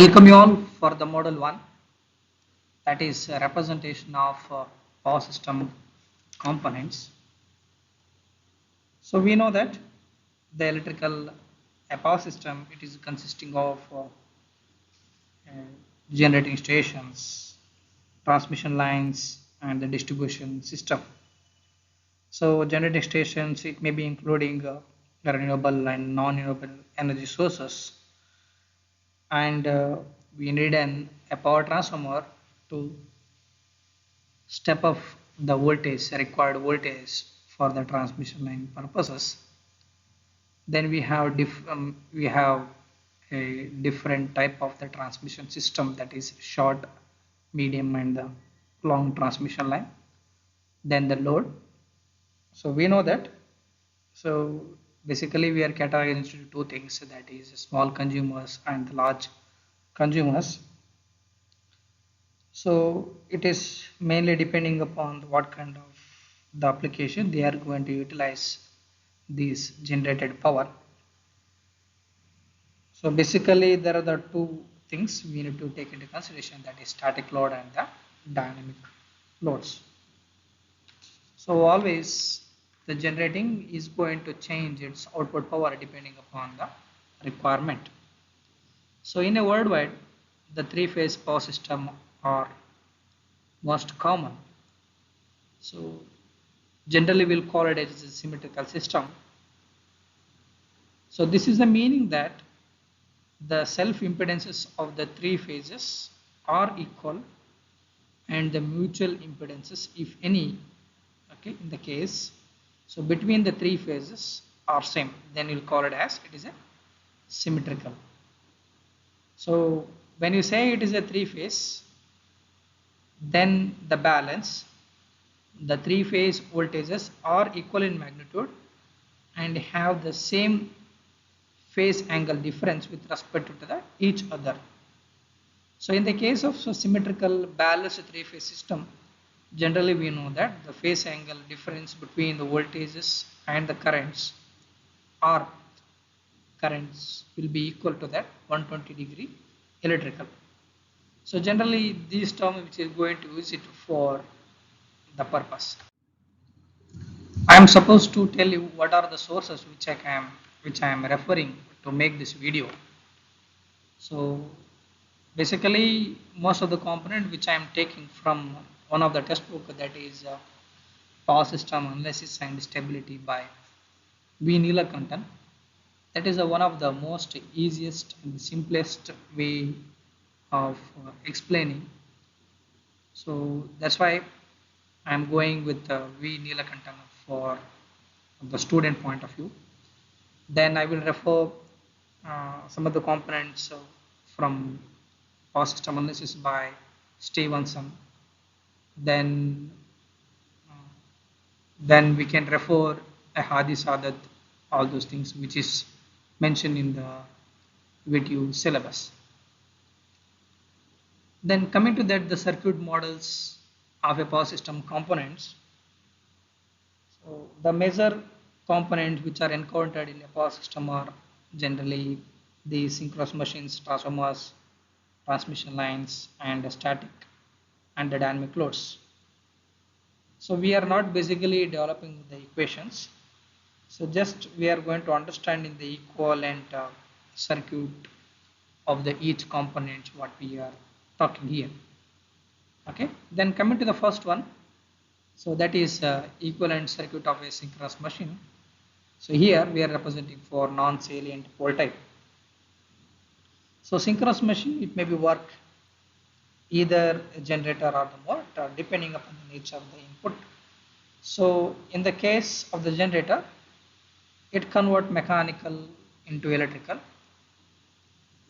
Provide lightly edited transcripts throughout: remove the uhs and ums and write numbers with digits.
Welcome you all for the model 1, that is a representation of power system components. So we know that the electrical power system, it is consisting of uh, generating stations, transmission lines and the distribution system. So generating stations, it may be including renewable and non-renewable energy sources, and we need a power transformer to step up the voltage, required voltage for the transmission line purposes. Then we have a different type of the transmission system, that is short, medium and the long transmission line. Then the load. So we know that. So basically we are categorized into two things, that is small consumers and the large consumers. So it is mainly depending upon what kind of the application they are going to utilize this generated power. So basically there are the two things we need to take into consideration, that is static load and the dynamic loads. So always the generating is going to change its output power depending upon the requirement. So in a worldwide, the three-phase power system are most common. So generally we'll call it as a symmetrical system. So this is the meaning that the self impedances of the three phases are equal and the mutual impedances, if any, okay, in the case, so between the three phases are same, then you'll call it as it is a symmetrical. So when you say it is a three phase, then the balance, the three phase voltages are equal in magnitude and have the same phase angle difference with respect to the each other. So in the case of symmetrical balanced three phase system, generally we know that the phase angle difference between the voltages and the currents will be equal to that 120-degree electrical. So generally this term which is going to use it for the purpose. I am supposed to tell you what are the sources which I am referring to make this video. So basically most of the component which I am taking from one of the textbook, that is Power System Analysis and Stability by V. Neelakantan. That is one of the most easiest and simplest way of explaining. So that's why I am going with V. Neelakantan for the student point of view. Then I will refer some of the components from Power System Analysis by Stevenson. Then we can refer a Hadi Sadat, all those things which is mentioned in the VTU syllabus. Then coming to that, the circuit models of a power system components. So the major components which are encountered in a power system are generally the synchronous machines, transformers, transmission lines, and the static and the dynamic loads. So we are not basically developing the equations. So just we are going to understand in the equivalent circuit of the each component what we are talking here. Okay. Then coming to the first one. So that is equivalent circuit of a synchronous machine. So here we are representing for non-salient pole type. So synchronous machine, it may be work either a generator or the motor depending upon the nature of the input. So in the case of the generator, it convert mechanical into electrical,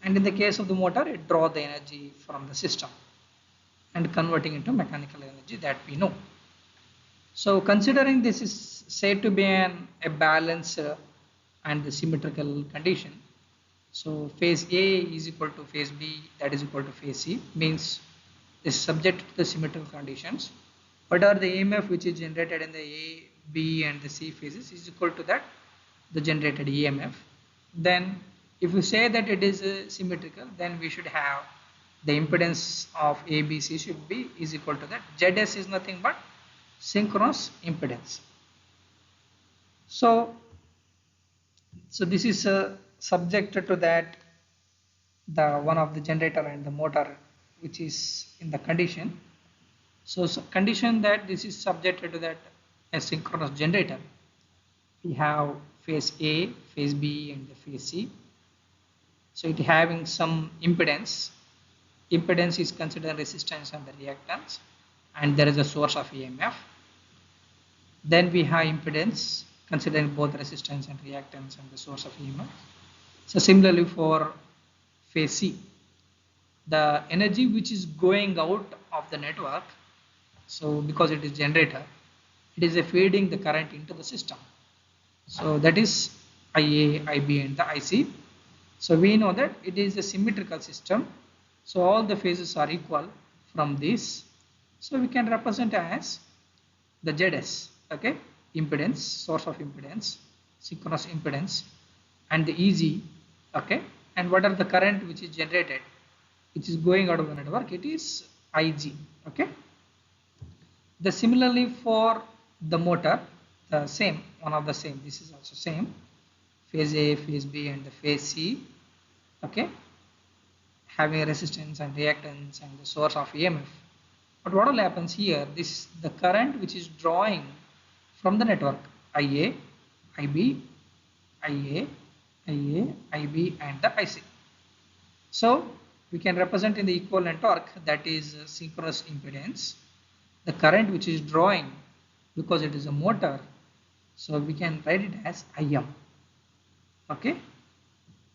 and in the case of the motor, it draw the energy from the system and converting into mechanical energy, that we know. So considering this is said to be a balanced and the symmetrical condition, so phase A is equal to phase B, that is equal to phase C, means is subject to the symmetrical conditions. Whatever the EMF which is generated in the A, B and the C phases is equal to that the generated EMF. Then If you say that it is symmetrical, then we should have the impedance of ABC should be is equal to that. ZS is nothing but synchronous impedance. So this is subjected to that the one of the generator and the motor which is in the condition. So condition that this is subjected to that a synchronous generator. We have phase A, phase B and the phase C. So it having some impedance. Impedance is considered resistance and the reactance, and there is a source of EMF. Then we have impedance considering both resistance and reactance and the source of EMF. So similarly for phase C, the energy which is going out of the network, so because it is generator, it is feeding the current into the system. So that is IA, IB and the IC. So we know that it is a symmetrical system. So all the phases are equal from this. So we can represent as the ZS, okay, impedance, source of impedance, synchronous impedance, and the EG, okay, and what are the current which is generated, which is going out of the network, it is IG, okay. The similarly for the motor, the same, one of the same, this is also same, phase A, phase B and the phase C, okay, having a resistance and reactance and the source of EMF. But what all happens here, this the current which is drawing from the network IA, IB, IA, IA, IB and the IC. So we can represent in the equivalent torque, that is synchronous impedance, the current which is drawing because it is a motor, so we can write it as IM, okay.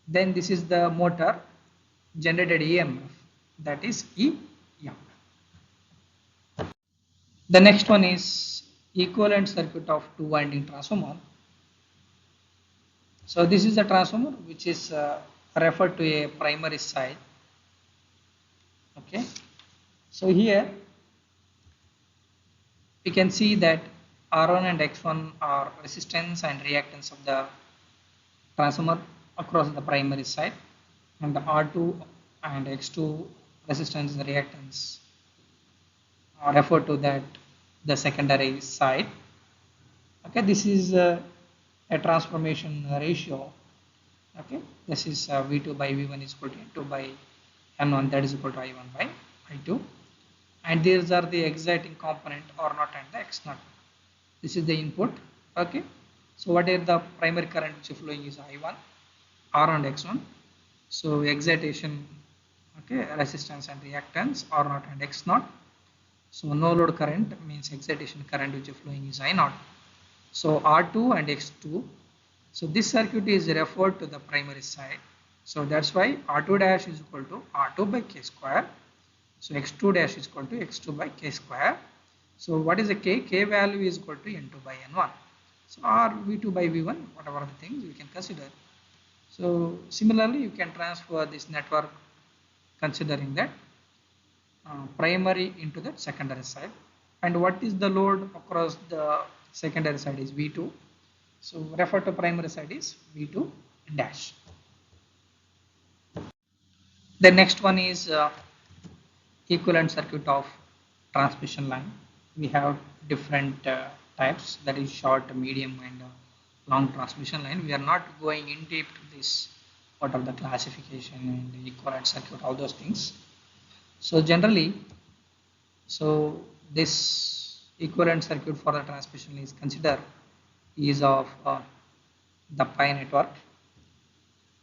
Then this is the motor generated EMF, that is EM. The next one is equivalent circuit of two winding transformer. So this is a transformer which is referred to a primary side, okay. So here we can see that R1 and X1 are resistance and reactance of the transformer across the primary side, and the R2 and X2 resistance and reactance are referred to that the secondary side, okay. This is a transformation ratio, okay. This is V2 by V1 is equal to N2 by N1, that is equal to I1 by I2, and these are the exciting component R0 and the X0. This is the input, okay. So what is the primary current which is flowing is I1, R and X1. So excitation, okay, resistance and reactance R0 and X0. So no load current means excitation current which is flowing is I0. So R2 and X2. So this circuit is referred to the primary side. So that's why R2 dash is equal to R2 by K square. So X2 dash is equal to X2 by K square. So what is the K? K value is equal to N2 by N1. So R V2 by V1, whatever the things we can consider. So similarly, you can transfer this network considering that primary into the secondary side. And what is the load across the secondary side is V2. So refer to primary side is V2 dash. The next one is equivalent circuit of transmission line. We have different types, that is short, medium and long transmission line. We are not going in deep to this, what are the classification and equivalent circuit, all those things. So generally, so this equivalent circuit for the transmission is considered is of the pi network,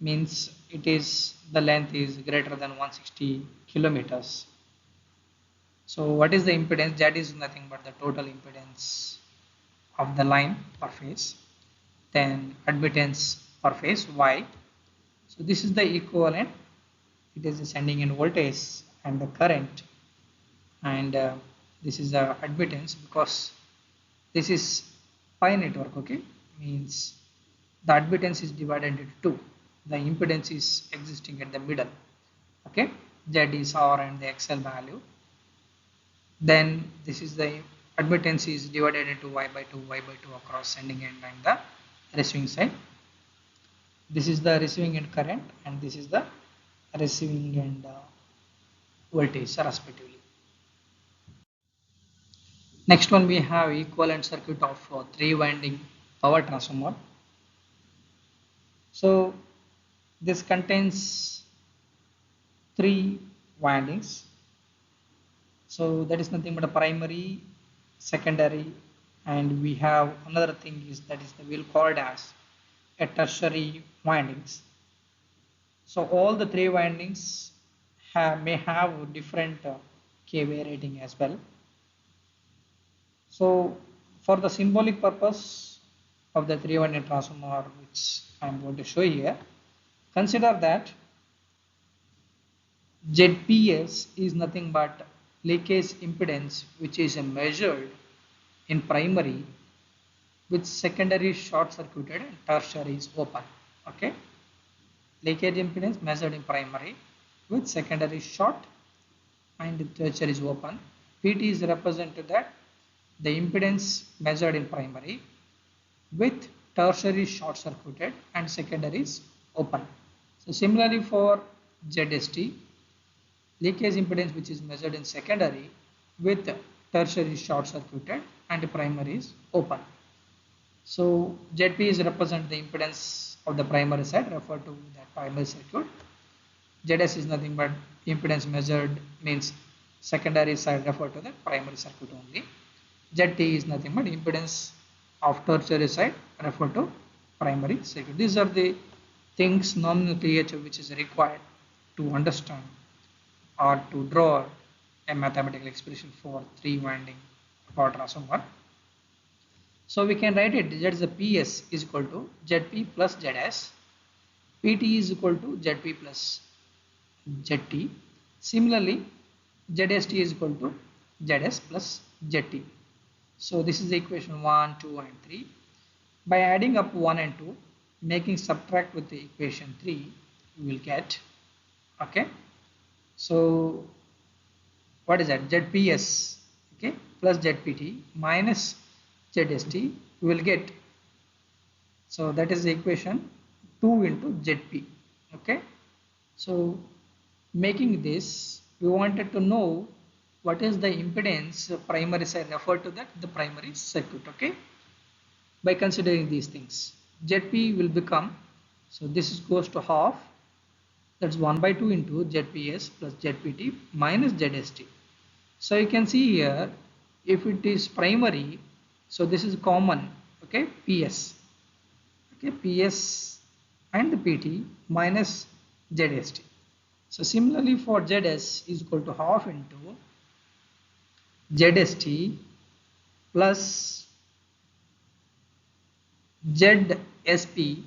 means it is the length is greater than 160 kilometers. So what is the impedance? That is nothing but the total impedance of the line per phase, then admittance per phase Y. So this is the equivalent. It is the sending in voltage and the current, and this is the admittance because this is pi network, okay, means the admittance is divided into two. The impedance is existing at the middle, okay. Z is R and the XL value. Then this is the admittance is divided into Y by 2 across sending end and the receiving side. This is the receiving end current and this is the receiving end voltage respectively. Next one we have equivalent circuit of 3-winding power transformer. So this contains 3 windings. So that is nothing but a primary, secondary, and we have another thing is that is the we'll call it as a tertiary windings. So all the 3 windings may have different kVA rating as well. So for the symbolic purpose of the 3-winding transformer, which I am going to show here, consider that ZPS is nothing but leakage impedance which is measured in primary with secondary short circuited and tertiary is open. Okay, leakage impedance measured in primary with secondary short and tertiary is open. PT is represented that the impedance measured in primary with tertiary short circuited and secondary is open. So similarly for ZST, leakage impedance which is measured in secondary with tertiary short circuited and primary is open. So ZP is represent the impedance of the primary side referred to that primary circuit. ZS is nothing but impedance measured means secondary side referred to the primary circuit only. ZT is nothing but impedance of tertiary side referred to primary circuit. These are the things nomenclature which is required to understand or to draw a mathematical expression for 3-winding power transformer. So we can write it that is the PS is equal to ZP plus ZS, PT is equal to ZP plus ZT. Similarly, ZST is equal to ZS plus ZT. So this is the equation 1, 2 and 3. By adding up 1 and 2, making subtract with the equation 3, we will get, okay. So what is that? ZPS, okay, plus ZPT minus ZST, we will get. So that is the equation 2 into ZP, okay. So making this, we wanted to know what is the impedance primary side referred to that the primary circuit, okay. By considering these things, ZP will become, so this is goes to half, that's 1 by 2 into ZPS plus ZPT minus ZST. So you can see here, if it is primary, so this is common, okay, PS, okay, PS and the PT minus ZST. So similarly for ZS is equal to half into ZST plus ZSP,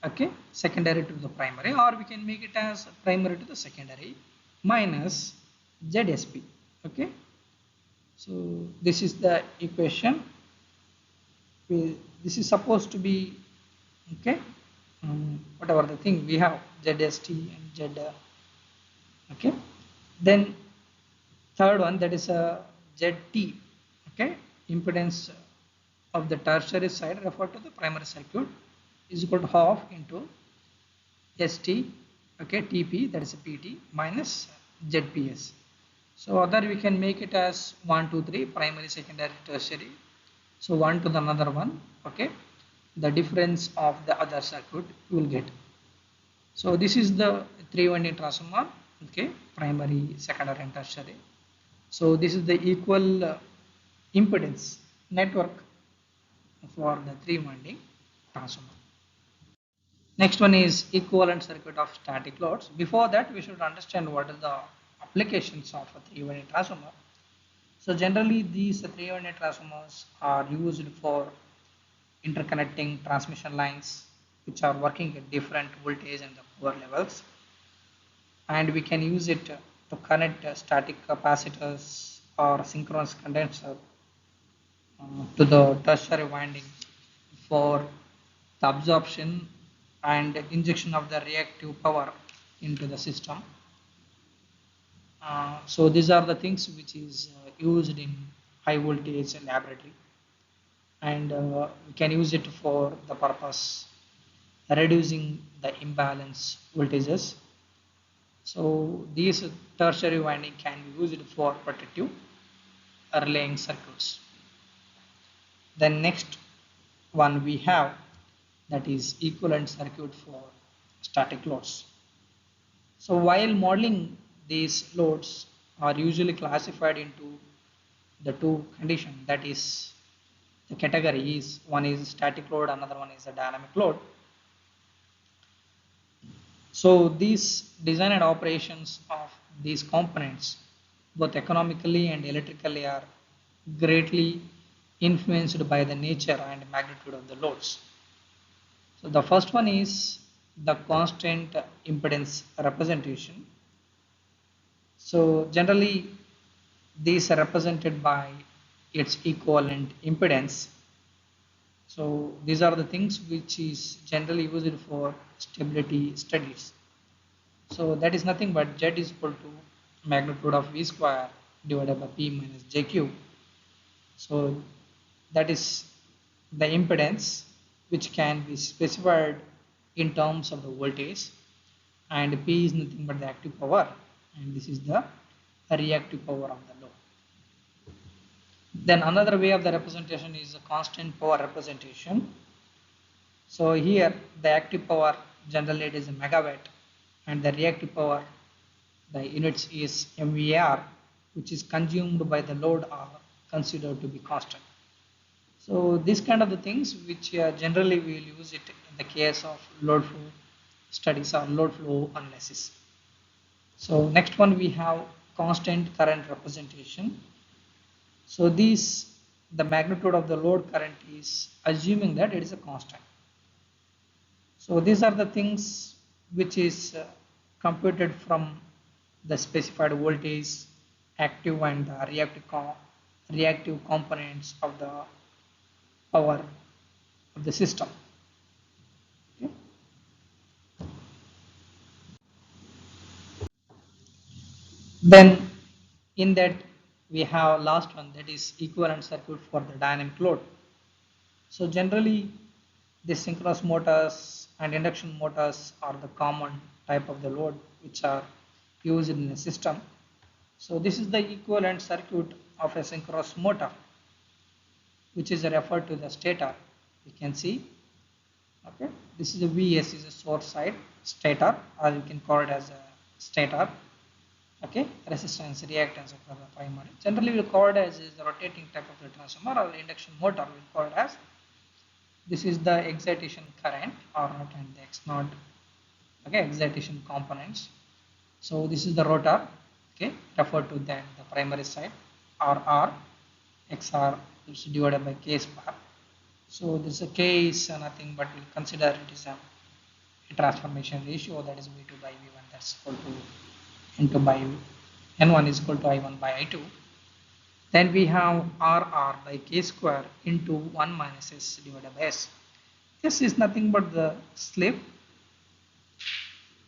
okay, secondary to the primary, or we can make it as primary to the secondary minus ZSP, okay. So this is the equation. This is supposed to be, okay, whatever the thing we have ZST and Z, okay. Then third one, that is a ZT, okay, impedance of the tertiary side referred to the primary circuit is equal to half into ST, okay, TP, that is a PT minus ZPS. So other we can make it as 1, 2, 3 primary, secondary, tertiary. So one to the another one, okay, the difference of the other circuit you will get. So this is the 3-winding transformer, okay, primary, secondary and tertiary. So this is the equal impedance network for the 3-winding transformer. Next one is equivalent circuit of static loads. Before that, we should understand what are the applications of a 3-winding transformer. So generally these 3-winding transformers are used for interconnecting transmission lines which are working at different voltage and the power levels, and we can use it to connect static capacitors or synchronous condenser to the tertiary winding for the absorption and injection of the reactive power into the system. So these are the things which is used in high voltage laboratory, and we can use it for the purpose reducing the imbalance voltages. So these tertiary winding can be used for protective relaying circuits. Then next one we have, that is equivalent circuit for static loads. So while modeling these loads are usually classified into the two conditions, that is the category is one is static load, another one is a dynamic load. So these design and operations of these components, both economically and electrically, are greatly influenced by the nature and magnitude of the loads. So the first one is the constant impedance representation. So generally these are represented by its equivalent impedance. So these are the things which is generally used for stability studies. So that is nothing but Z is equal to magnitude of V square divided by P minus J cube. So that is the impedance which can be specified in terms of the voltage, and P is nothing but the active power, and this is the reactive power of the load. Then another way of the representation is a constant power representation. So here the active power generally it is a megawatt, and the reactive power, the units is MVAR, which is consumed by the load are considered to be constant. So these kind of the things which generally we will use it in the case of load flow studies or load flow analysis. So next one we have constant current representation. So these, the magnitude of the load current is assuming that it is a constant. So these are the things which is computed from the specified voltage, active and reactive components of the power of the system. Okay. Then in that we have last one, that is equivalent circuit for the dynamic load. So generally the synchronous motors and induction motors are the common type of the load which are used in the system. So this is the equivalent circuit of a synchronous motor, which is referred to the stator. You can see, okay, this is a VS is a source side stator, or you can call it as a stator. Okay, resistance, reactance of the primary. Generally, we call it as a rotating type of the transformer, or induction motor. We call it as, this is the excitation current or not, and the X naught. Okay, excitation components. So this is the rotor. Okay, referred to then the primary side, or R, XR is divided by K square. So this K is nothing but we'll consider it is a transformation ratio, that is V2 by V1, that's equal to N2 by N1 is equal to I1 by I2. Then we have RR by K square into 1 minus S divided by S. S is nothing but the slip,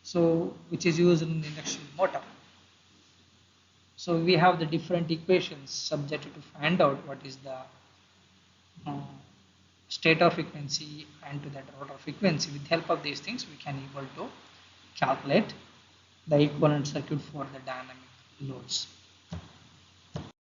so which is used in the induction motor. So we have the different equations subjected to find out what is the stator frequency and to that rotor frequency. With the help of these things we can able to calculate the equivalent circuit for the dynamic loads.